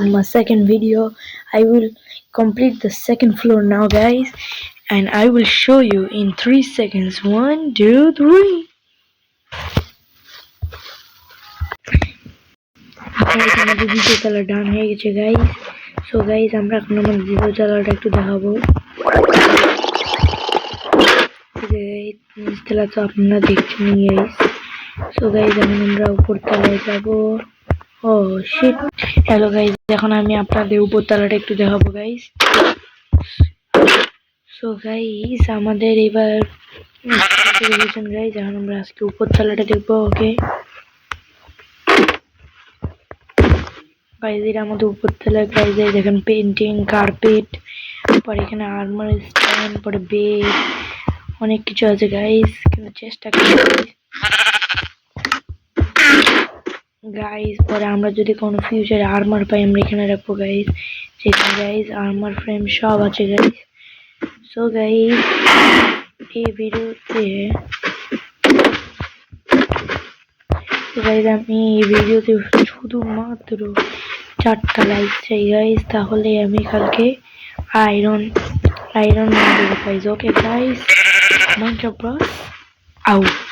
my second video. I will complete the second floor now, guys, and I will show you in 3 seconds. 1 2 3. Guys, আমাদের দ্বিতীয় তলা ডান হয়ে গেছে guys. So guys, আমরা এখন আমাদের দ্বিতীয় তলাটা একটু দেখাবো। নিচতলা তো আপনারা দেখছেন গাইস। সো গাইস, এখন আমরা উপর তলায় যাবো। ও শিট। হ্যালো গাইস, এখন আমি আপনাদের উপর তলাটা একটু দেখাবো গাইস। সো গাইস, আমাদের এবার গাইস, এখন আমরা আজকে উপর তলাটা দেখবো। ওকে গাইস, এটা আমাদের উপর তলা গাইস। দেখেন পেন্টিং, কার্পেট, পরে এখানে আর্মার স্ট্যান্ড, পরে বেড, অনেক কিছু আছে গাইস, কিন্তু চেষ্টা করি গাইস। পরে আমরা যদি কোনো ফিউচারে আর্মার পাই, আমরা এখানে রাখবো গাইস। যেখানে গাইস আর্মার ফ্রেম সব আছে গাইস। সো গাইস, এই ভিডিওতে আমি এই ভিডিওতে শুধুমাত্র 4টা লাইক চাই গাইস, তাহলে আমি কালকে আয়রন দেবো guys. Okay guys, Minecraft Bros out.